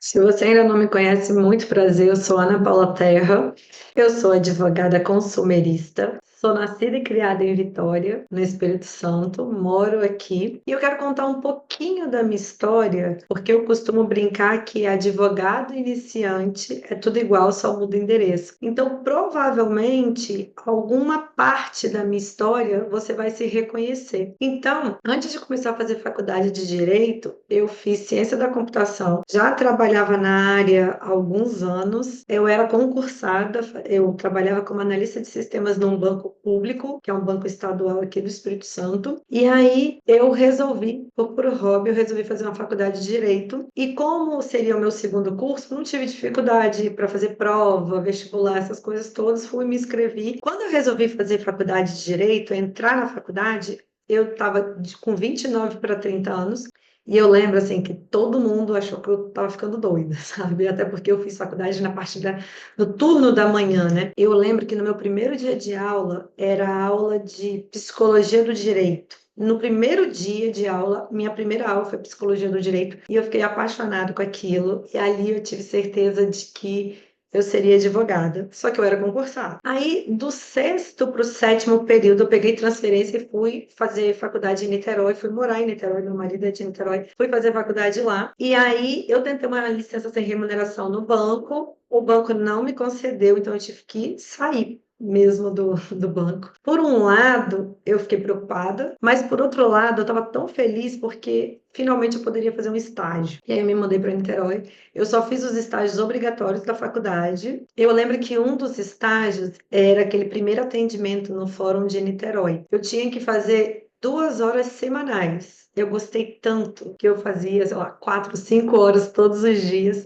Se você ainda não me conhece, muito prazer, eu sou Ana Paula Terra, eu sou advogada consumerista, sou nascida e criada em Vitória, no Espírito Santo, moro aqui e eu quero contar um pouquinho da minha história, porque eu costumo brincar que advogado iniciante é tudo igual, só muda o endereço. Então, provavelmente, alguma parte da minha história você vai se reconhecer. Então, antes de começar a fazer faculdade de Direito, eu fiz Ciência da Computação, já trabalhava na área há alguns anos, eu era concursada, eu trabalhava como analista de sistemas num banco público, que é um banco estadual aqui do Espírito Santo, e aí eu resolvi, por puro hobby, eu resolvi fazer uma faculdade de Direito, e como seria o meu segundo curso, não tive dificuldade para fazer prova, vestibular, essas coisas todas, fui me inscrevi. Quando eu resolvi fazer faculdade de Direito, entrar na faculdade, eu estava com 29 para 30 anos, e eu lembro, assim, que todo mundo achou que eu estava ficando doida, sabe? Até porque eu fiz faculdade na parte do turno da manhã, né? Eu lembro que no meu primeiro dia de aula, era a aula de Psicologia do Direito. No primeiro dia de aula, minha primeira aula foi Psicologia do Direito, e eu fiquei apaixonada com aquilo, e ali eu tive certeza de que eu seria advogada, só que eu era concursada. Aí, do sexto para o sétimo período, eu peguei transferência e fui fazer faculdade em Niterói, fui morar em Niterói, meu marido é de Niterói, fui fazer faculdade lá. E aí, eu tentei uma licença sem remuneração no banco, o banco não me concedeu, então eu tive que sair mesmo do banco. Por um lado, eu fiquei preocupada, mas por outro lado, eu estava tão feliz porque finalmente eu poderia fazer um estágio. E aí eu me mandei para Niterói. Eu só fiz os estágios obrigatórios da faculdade. Eu lembro que um dos estágios era aquele primeiro atendimento no Fórum de Niterói. Eu tinha que fazer 2 horas semanais. Eu gostei tanto que eu fazia, sei lá, 4, 5 horas todos os dias.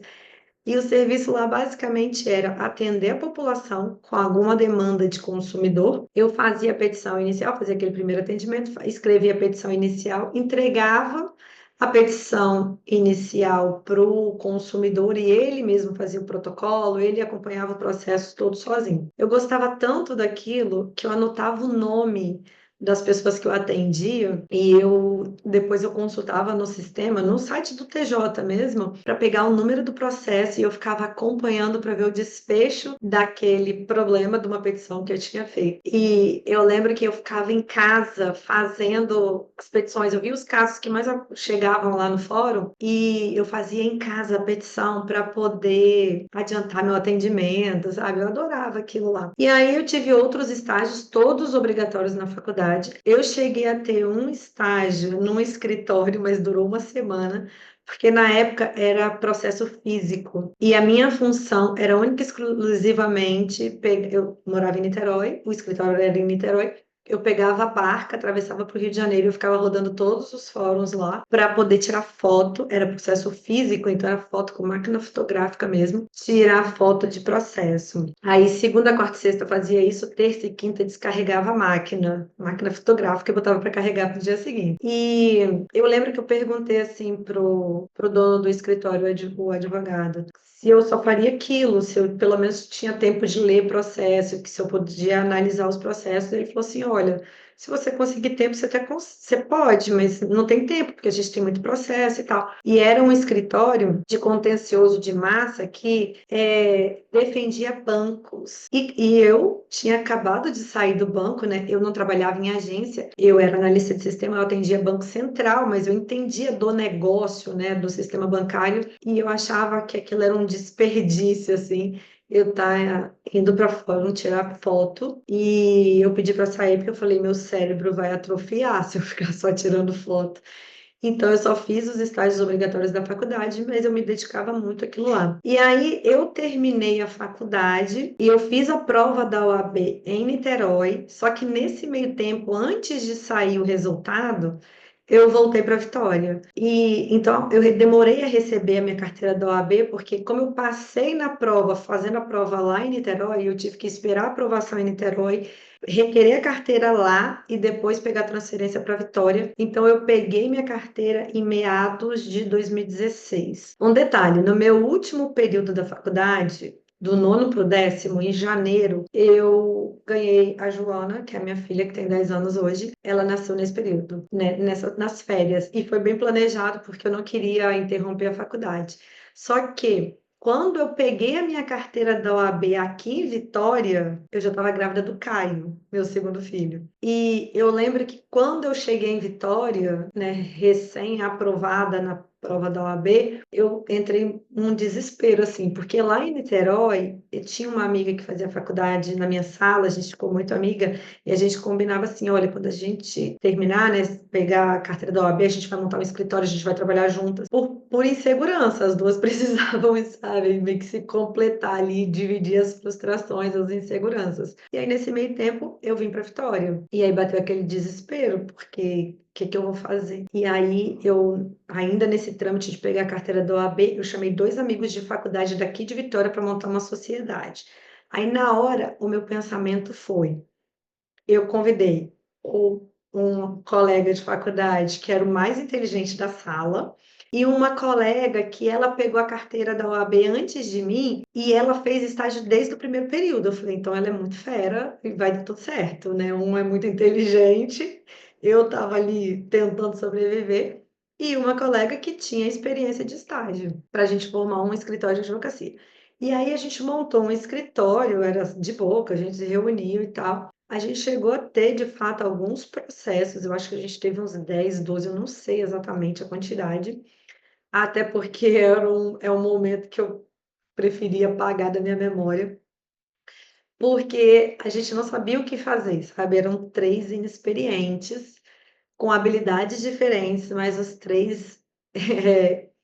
E o serviço lá basicamente era atender a população com alguma demanda de consumidor. Eu fazia a petição inicial, fazia aquele primeiro atendimento, escrevia a petição inicial, entregava a petição inicial para o consumidor e ele mesmo fazia o protocolo, ele acompanhava o processo todo sozinho. Eu gostava tanto daquilo que eu anotava o nome das pessoas que eu atendia e depois eu consultava no sistema, no site do TJ mesmo, para pegar o número do processo e eu ficava acompanhando para ver o desfecho daquele problema de uma petição que eu tinha feito. E eu lembro que eu ficava em casa fazendo as petições, eu via os casos que mais chegavam lá no fórum e eu fazia em casa a petição para poder adiantar meu atendimento, sabe? Eu adorava aquilo lá. E aí eu tive outros estágios, todos obrigatórios na faculdade. Eu cheguei a ter um estágio num escritório, mas durou uma semana, porque na época era processo físico. E a minha função era única e exclusivamente, eu morava em Niterói, o escritório era em Niterói, eu pegava a barca, atravessava para o Rio de Janeiro, eu ficava rodando todos os fóruns lá para poder tirar foto. Era processo físico, então era foto com máquina fotográfica mesmo, tirar foto de processo. Aí, segunda, quarta e sexta eu fazia isso, terça e quinta descarregava a máquina fotográfica e botava para carregar para o dia seguinte. E eu lembro que eu perguntei assim pro dono do escritório, o advogado, se eu só faria aquilo, se eu pelo menos tinha tempo de ler processo, que se eu podia analisar os processos. Ele falou assim: olha, se você conseguir tempo, você pode, mas não tem tempo, porque a gente tem muito processo e tal. E era um escritório de contencioso de massa que defendia bancos. E eu tinha acabado de sair do banco, né? Eu não trabalhava em agência, eu era analista de sistema, eu atendia Banco Central, mas eu entendia do negócio, né, do sistema bancário, e eu achava que aquilo era um desperdício, assim, eu tá indo para fora tirar foto e eu pedi para sair porque eu falei, meu cérebro vai atrofiar se eu ficar só tirando foto. Então eu só fiz os estágios obrigatórios da faculdade, mas eu me dedicava muito àquilo lá. E aí eu terminei a faculdade e eu fiz a prova da OAB em Niterói, só que nesse meio tempo, antes de sair o resultado, eu voltei para Vitória. E então eu demorei a receber a minha carteira da OAB, porque como eu passei na prova, fazendo a prova lá em Niterói, eu tive que esperar a aprovação em Niterói, requerer a carteira lá e depois pegar a transferência para Vitória. Então eu peguei minha carteira em meados de 2016. Um detalhe, no meu último período da faculdade, do nono para o décimo, em janeiro, eu ganhei a Joana, que é a minha filha, que tem 10 anos hoje. Ela nasceu nesse período, né, nas férias. E foi bem planejado, porque eu não queria interromper a faculdade. Só que quando eu peguei a minha carteira da OAB aqui em Vitória, eu já estava grávida do Caio, meu segundo filho. E eu lembro que quando eu cheguei em Vitória, né, recém-aprovada na prova da OAB, eu entrei num desespero, assim, porque lá em Niterói, eu tinha uma amiga que fazia faculdade na minha sala, a gente ficou muito amiga, e a gente combinava assim, olha, quando a gente terminar, né, pegar a carteira da OAB, a gente vai montar um escritório, a gente vai trabalhar juntas. Por insegurança, as duas precisavam, sabe, meio que se completar ali, dividir as frustrações, as inseguranças. E aí, nesse meio tempo, eu vim para Vitória. E aí bateu aquele desespero, porque o que que eu vou fazer? E aí, eu, ainda nesse trâmite de pegar a carteira da OAB, eu chamei dois amigos de faculdade daqui de Vitória para montar uma sociedade. Aí, na hora, o meu pensamento foi: eu convidei um colega de faculdade que era o mais inteligente da sala e uma colega que ela pegou a carteira da OAB antes de mim e ela fez estágio desde o primeiro período. Eu falei, então ela é muito fera e vai dar tudo certo, né? Um é muito inteligente, eu estava ali tentando sobreviver, e uma colega que tinha experiência de estágio para a gente formar um escritório de advocacia. E aí a gente montou um escritório, era de boca, a gente se reuniu e tal. A gente chegou a ter, de fato, alguns processos, eu acho que a gente teve uns 10, 12, eu não sei exatamente a quantidade, até porque é um momento que eu preferia apagar da minha memória, porque a gente não sabia o que fazer, sabe? Eram três inexperientes, com habilidades diferentes, mas os três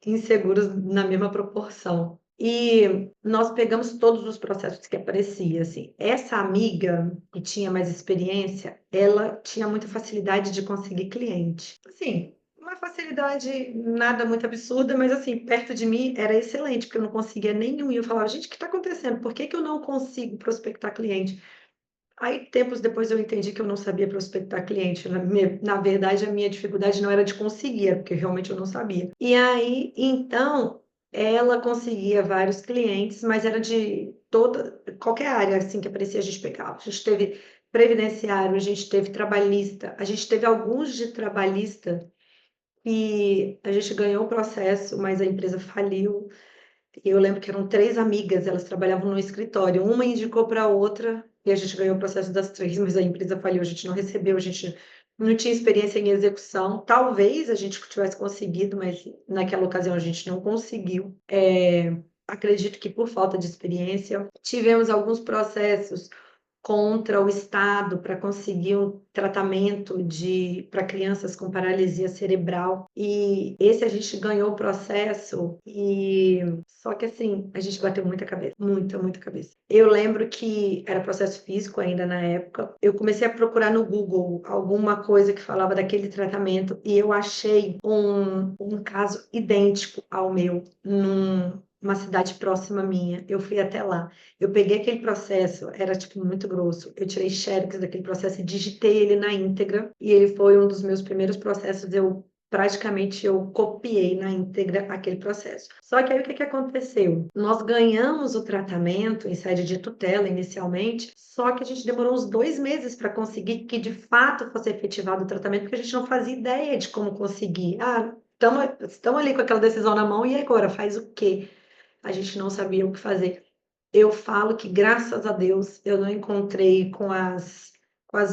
inseguros na mesma proporção. E nós pegamos todos os processos que apareciam, assim. Essa amiga que tinha mais experiência, ela tinha muita facilidade de conseguir cliente. Assim, uma facilidade nada muito absurda, mas assim, perto de mim era excelente, porque eu não conseguia nenhum. E eu falava, gente, o que está acontecendo? Por que que eu não consigo prospectar cliente? Aí, tempos depois, eu entendi que eu não sabia prospectar cliente. Na verdade, a minha dificuldade não era de conseguir, era porque realmente eu não sabia. E aí, então, ela conseguia vários clientes, mas era de qualquer área assim que aparecia, a gente pegava. A gente teve previdenciário, a gente teve trabalhista, a gente teve alguns de trabalhista e a gente ganhou o processo, mas a empresa faliu. Eu lembro que eram três amigas, elas trabalhavam no escritório. Uma indicou para a outra e a gente ganhou o processo das três, mas a empresa faliu, a gente não recebeu, a gente não tinha experiência em execução. Talvez a gente tivesse conseguido, mas naquela ocasião a gente não conseguiu. Acredito que por falta de experiência. Tivemos alguns processos contra o Estado para conseguir um tratamento para crianças com paralisia cerebral. E esse a gente ganhou o processo e só que assim, a gente bateu muita cabeça, muita cabeça. Eu lembro que era processo físico ainda na época. Eu comecei a procurar no Google alguma coisa que falava daquele tratamento e eu achei um caso idêntico ao meu numa cidade próxima minha. Eu fui até lá. Eu peguei aquele processo, era tipo muito grosso. Eu tirei xerox daquele processo e digitei ele na íntegra. E ele foi um dos meus primeiros processos. Eu copiei na íntegra aquele processo. Só que aí o que que aconteceu? Nós ganhamos o tratamento em sede de tutela inicialmente, só que a gente demorou uns 2 meses para conseguir que de fato fosse efetivado o tratamento, porque a gente não fazia ideia de como conseguir. Ah, estamos ali com aquela decisão na mão e agora faz o quê? A gente não sabia o que fazer. Eu falo que, graças a Deus, eu não encontrei com as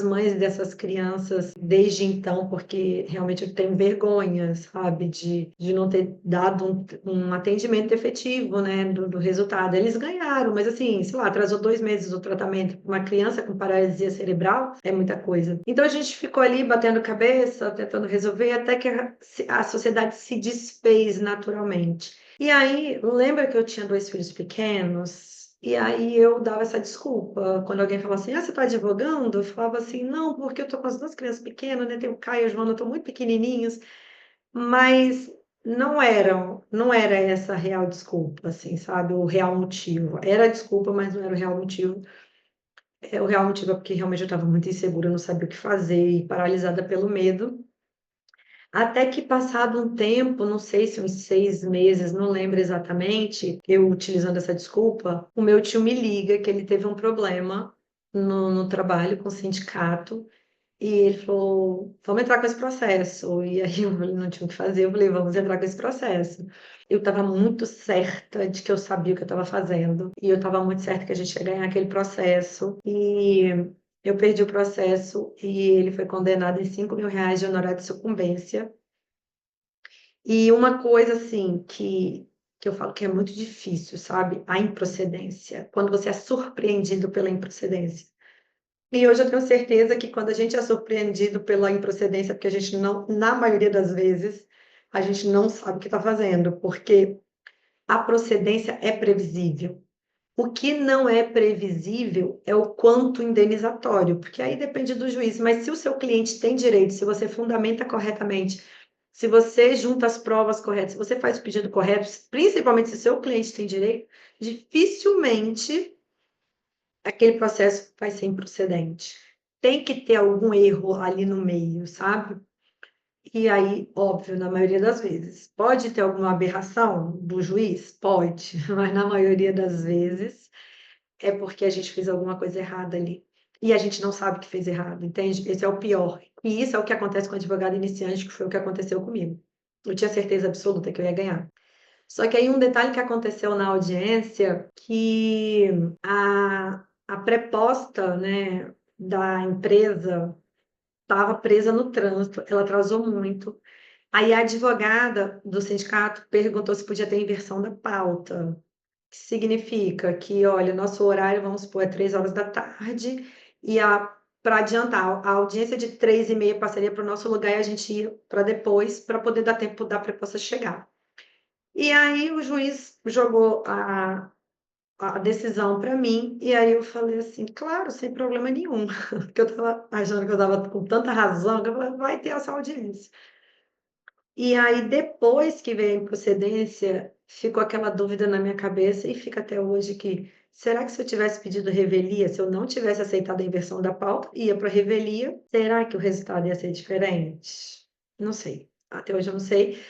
mães dessas crianças desde então, porque realmente eu tenho vergonha, sabe, de não ter dado um atendimento efetivo, né, do resultado. Eles ganharam, mas assim, sei lá, atrasou 2 meses o tratamento. Uma criança com paralisia cerebral é muita coisa. Então a gente ficou ali batendo cabeça, tentando resolver, até que a sociedade se desfez naturalmente. E aí, lembra que eu tinha dois filhos pequenos? E aí eu dava essa desculpa. Quando alguém falava assim, ah, você está advogando? Eu falava assim, não, porque eu tô com as duas crianças pequenas, né? Tem o Caio e a Joana, estão muito pequenininhos. Mas não era essa a real desculpa, assim, sabe? O real motivo. Era a desculpa, mas não era o real motivo. O real motivo é porque realmente eu estava muito insegura, não sabia o que fazer e paralisada pelo medo. Até que passado um tempo, não sei se uns 6 meses, não lembro exatamente, eu utilizando essa desculpa, o meu tio me liga que ele teve um problema no trabalho com o sindicato E ele falou, vamos entrar com esse processo. E aí eu falei, não tinha o que fazer, eu falei, vamos entrar com esse processo. Eu estava muito certa de que eu sabia o que eu estava fazendo. E eu estava muito certa que a gente ia ganhar aquele processo. E eu perdi o processo e ele foi condenado em R$ 5.000 de honorário de sucumbência. E uma coisa assim que eu falo que é muito difícil, sabe? A improcedência. Quando você é surpreendido pela improcedência. E hoje eu tenho certeza que quando a gente é surpreendido pela improcedência, porque a gente não, na maioria das vezes, a gente não sabe o que está fazendo, porque a procedência é previsível. O que não é previsível é o quanto indenizatório, porque aí depende do juiz. Mas se o seu cliente tem direito, se você fundamenta corretamente, se você junta as provas corretas, se você faz o pedido correto, principalmente se o seu cliente tem direito, dificilmente aquele processo vai ser improcedente. Tem que ter algum erro ali no meio, sabe? E aí, óbvio, na maioria das vezes. Pode ter alguma aberração do juiz? Pode, mas na maioria das vezes é porque a gente fez alguma coisa errada ali. E a gente não sabe que fez errado, entende? Esse é o pior. E isso é o que acontece com o advogado iniciante, que foi o que aconteceu comigo. Eu tinha certeza absoluta que eu ia ganhar. Só que aí um detalhe que aconteceu na audiência, que a preposta, né, da empresa estava presa no trânsito, ela atrasou muito. Aí a advogada do sindicato perguntou se podia ter inversão da pauta, que significa que, olha, nosso horário, vamos supor, é 3 horas da tarde, e para adiantar, a audiência de 3h30 passaria para o nosso lugar e a gente ia para depois, para poder dar tempo da preposta chegar. E aí o juiz jogou a decisão para mim, e aí eu falei assim, claro, sem problema nenhum, porque eu estava achando que eu estava com tanta razão, que eu falei, vai ter essa audiência. E aí, depois que veio a improcedência, ficou aquela dúvida na minha cabeça, e fica até hoje que, será que se eu tivesse pedido revelia, se eu não tivesse aceitado a inversão da pauta, ia para revelia, será que o resultado ia ser diferente? Não sei. Até hoje eu não sei.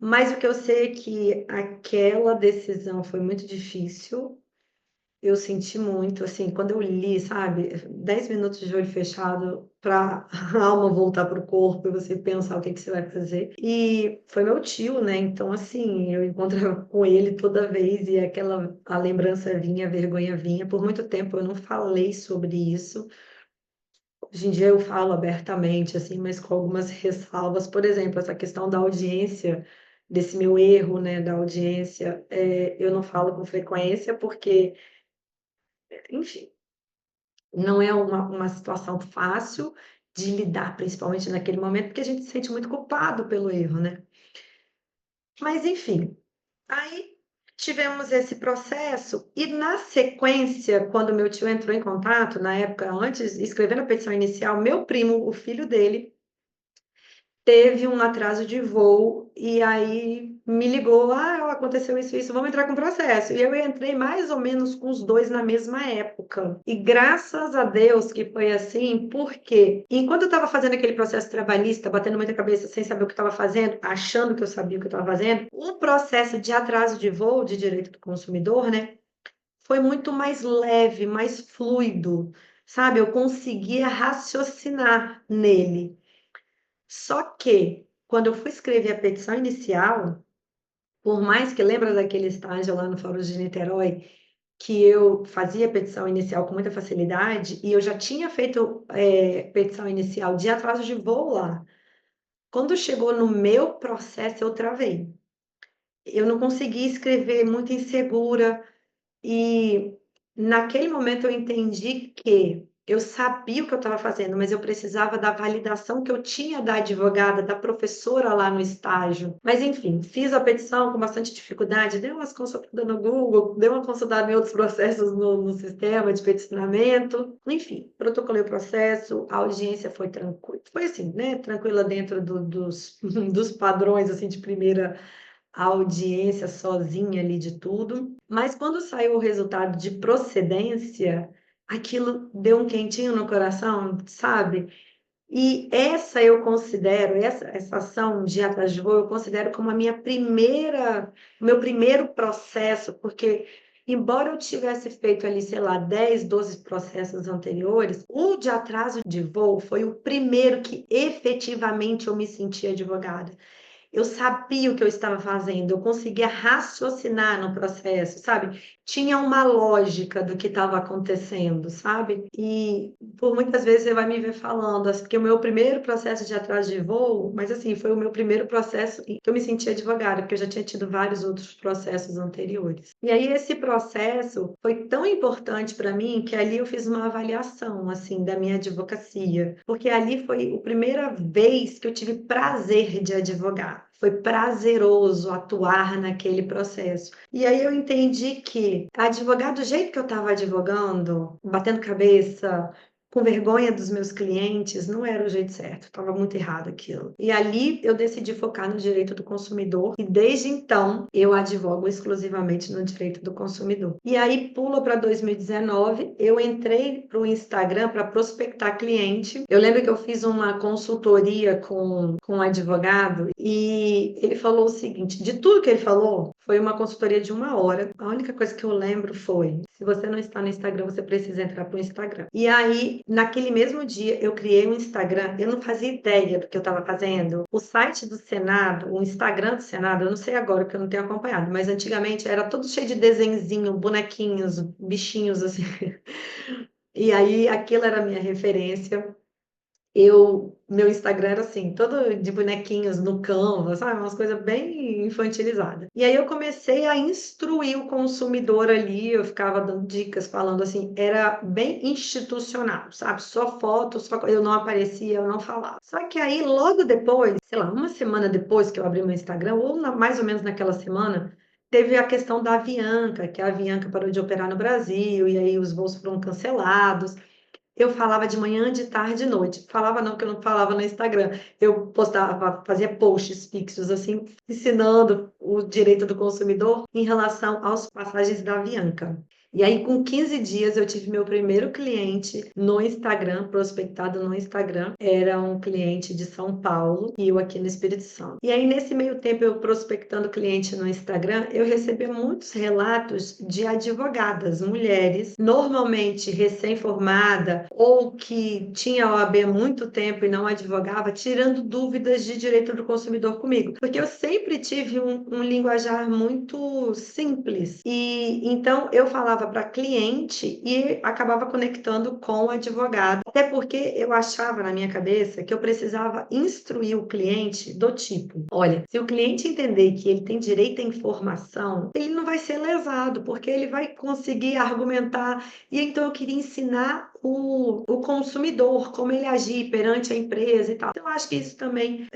Mas o que eu sei é que aquela decisão foi muito difícil. Eu senti muito, assim, quando eu li, sabe, 10 minutos de olho fechado para a alma voltar para o corpo e você pensar o que que você vai fazer. E foi meu tio, né? Então, assim, eu encontrava com ele toda vez e a lembrança vinha, a vergonha vinha. Por muito tempo eu não falei sobre isso. Hoje em dia eu falo abertamente, assim, mas com algumas ressalvas. Por exemplo, essa questão da audiência, desse meu erro, né, da audiência, eu não falo com frequência porque, enfim, não é uma situação fácil de lidar, principalmente naquele momento, porque a gente se sente muito culpado pelo erro, né? Mas, enfim, aí tivemos esse processo, e na sequência, quando meu tio entrou em contato, na época, antes, escrevendo a petição inicial, meu primo, o filho dele, teve um atraso de voo e aí me ligou, aconteceu isso, vamos entrar com processo. E eu entrei mais ou menos com os dois na mesma época. E graças a Deus que foi assim, porque enquanto eu estava fazendo aquele processo trabalhista, batendo muita cabeça sem saber o que estava fazendo, achando que eu sabia o que eu estava fazendo, o processo de atraso de voo de direito do consumidor, né, foi muito mais leve, mais fluido, sabe? Eu conseguia raciocinar nele. Só que, quando eu fui escrever a petição inicial, por mais que lembra daquele estágio lá no Fórum de Niterói, que eu fazia petição inicial com muita facilidade, e eu já tinha feito petição inicial de atraso de voo lá. Quando chegou no meu processo, eu travei. Eu não consegui escrever muito insegura, e naquele momento eu entendi que eu sabia o que eu estava fazendo, mas eu precisava da validação que eu tinha da advogada, da professora lá no estágio. Mas enfim, fiz a petição com bastante dificuldade, dei umas consultadas no Google, dei uma consultada em outros processos no sistema de peticionamento. Enfim, protocolei o processo, a audiência foi tranquila. Foi assim, né? Tranquila dentro dos padrões assim de primeira a audiência sozinha ali de tudo, mas quando saiu o resultado de procedência, aquilo deu um quentinho no coração, sabe? E essa eu considero, essa ação de atrás de voo, eu considero como a minha primeira, o meu primeiro processo, porque Embora eu tivesse feito ali, sei lá, 10, 12 processos anteriores, o de atraso de voo foi o primeiro que efetivamente eu me senti advogada. Eu sabia o que eu estava fazendo, eu conseguia raciocinar no processo, sabe? Tinha uma lógica do que estava acontecendo, sabe? E por muitas vezes você vai me ver falando, assim, que o meu primeiro processo de atraso de voo, mas assim, foi o meu primeiro processo em que eu me senti advogada, porque eu já tinha tido vários outros processos anteriores. E aí esse processo foi tão importante para mim que ali eu fiz uma avaliação, assim, da minha advocacia, porque ali foi a primeira vez que eu tive prazer de advogar. Foi prazeroso atuar naquele processo. E aí eu entendi que advogar do jeito que eu estava advogando, batendo cabeça, com vergonha dos meus clientes, não era o jeito certo, estava muito errado aquilo. E ali eu decidi focar no direito do consumidor e desde então eu advogo exclusivamente no direito do consumidor. E aí pula para 2019, eu entrei para o Instagram para prospectar cliente. Eu lembro que eu fiz uma consultoria com um advogado e ele falou o seguinte, de tudo que ele falou, foi uma consultoria de 1 hora. A única coisa que eu lembro foi, se você não está no Instagram, você precisa entrar para o Instagram. E aí, naquele mesmo dia, eu criei um Instagram. Eu não fazia ideia do que eu estava fazendo. O site do Senado, o Instagram do Senado, eu não sei agora, porque eu não tenho acompanhado, mas antigamente era todo cheio de desenzinho, bonequinhos, bichinhos assim. E aí, aquilo era a minha referência. Meu Instagram era assim, todo de bonequinhos no Canva, sabe? Umas coisas bem infantilizadas. E aí eu comecei a instruir o consumidor ali, eu ficava dando dicas, falando assim, era bem institucional, sabe? Só foto, eu não aparecia, eu não falava. Só que aí, logo depois, sei lá, uma semana depois que eu abri meu Instagram, ou mais ou menos naquela semana, teve a questão da Avianca, que a Avianca parou de operar no Brasil, e aí os voos foram cancelados. Eu falava de manhã, de tarde, de noite. Falava não, que eu não falava no Instagram. Eu postava, fazia posts fixos, assim, ensinando o direito do consumidor em relação às passagens da Avianca. E aí, com 15 dias, eu tive meu primeiro cliente no Instagram, prospectado no Instagram. Era um cliente de São Paulo e eu aqui no Espírito Santo. E aí, nesse meio tempo, eu prospectando cliente no Instagram, eu recebia muitos relatos de advogadas, mulheres, normalmente recém-formada ou que tinha OAB há muito tempo e não advogava, tirando dúvidas de direito do consumidor comigo. Porque eu sempre tive um linguajar muito simples. E então eu falava para cliente e acabava conectando com o advogado. Até porque eu achava na minha cabeça que eu precisava instruir o cliente do tipo: olha, se o cliente entender que ele tem direito à informação, ele não vai ser lesado, porque ele vai conseguir argumentar. E então eu queria ensinar o consumidor, como ele agir perante a empresa e tal. Então, eu acho que isso também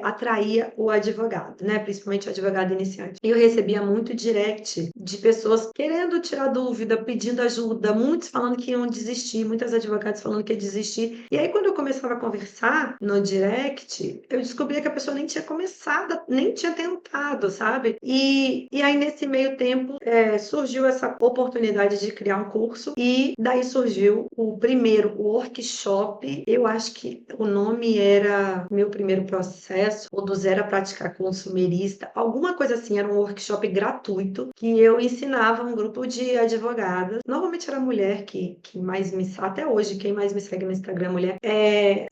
atraía o advogado, né? Principalmente o advogado iniciante. E eu recebia muito direct de pessoas querendo tirar dúvida, pedindo ajuda, muitos falando que iam desistir, muitas advogadas falando que ia desistir. E aí, quando eu começava a conversar no direct, eu descobria que a pessoa nem tinha começado, nem tinha tentado, sabe? E aí, nesse meio tempo, surgiu essa oportunidade de criar um curso e daí surgiu o primeiro workshop. Eu acho que o nome era Meu Primeiro Processo, ou do Zero a Praticar Consumerista, alguma coisa assim. Era um workshop gratuito que eu ensinava um grupo de advogadas. Normalmente era mulher que mais me... Até hoje, quem mais me segue no Instagram é mulher.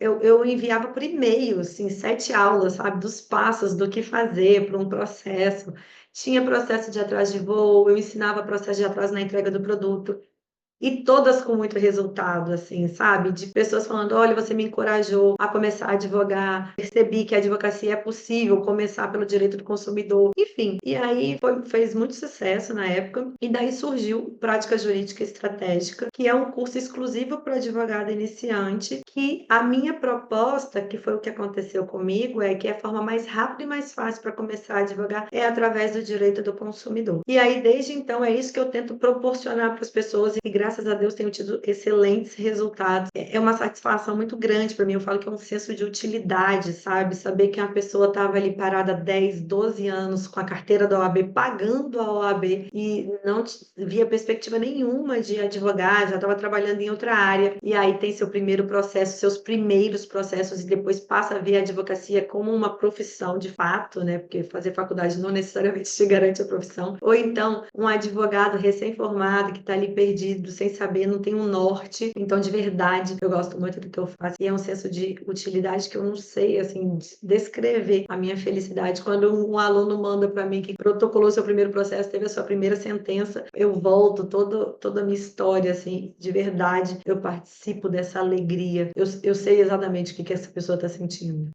Eu enviava por e-mail, assim, 7 aulas, sabe? Dos passos, do que fazer para um processo. Tinha processo de atraso de voo, eu ensinava processo de atraso na entrega do produto. E todas com muito resultado, assim, sabe? De pessoas falando: olha, você me encorajou a começar a advogar, percebi que a advocacia é possível, começar pelo direito do consumidor. Enfim, e aí fez muito sucesso na época. E daí surgiu Prática Jurídica Estratégica, que é um curso exclusivo para advogado iniciante, que a minha proposta, que foi o que aconteceu comigo, é que a forma mais rápida e mais fácil para começar a advogar é através do direito do consumidor. E aí, desde então, é isso que eu tento proporcionar para as pessoas e graças a Deus tenho tido excelentes resultados. É uma satisfação muito grande para mim. Eu falo que é um senso de utilidade, sabe? Saber que uma pessoa estava ali parada 10, 12 anos com a carteira da OAB, pagando a OAB e não via perspectiva nenhuma de advogar, já estava trabalhando em outra área. E aí tem seu primeiro processo, seus primeiros processos e depois passa a ver a advocacia como uma profissão de fato, né? Porque fazer faculdade não necessariamente te garante a profissão. Ou então um advogado recém-formado que está ali perdido, sem saber, não tem um norte. Então, de verdade, eu gosto muito do que eu faço. E é um senso de utilidade que eu não sei, assim, descrever a minha felicidade. Quando um aluno manda para mim que protocolou seu primeiro processo, teve a sua primeira sentença, eu volto toda a minha história, assim, de verdade, eu participo dessa alegria. Eu sei exatamente o que essa pessoa está sentindo.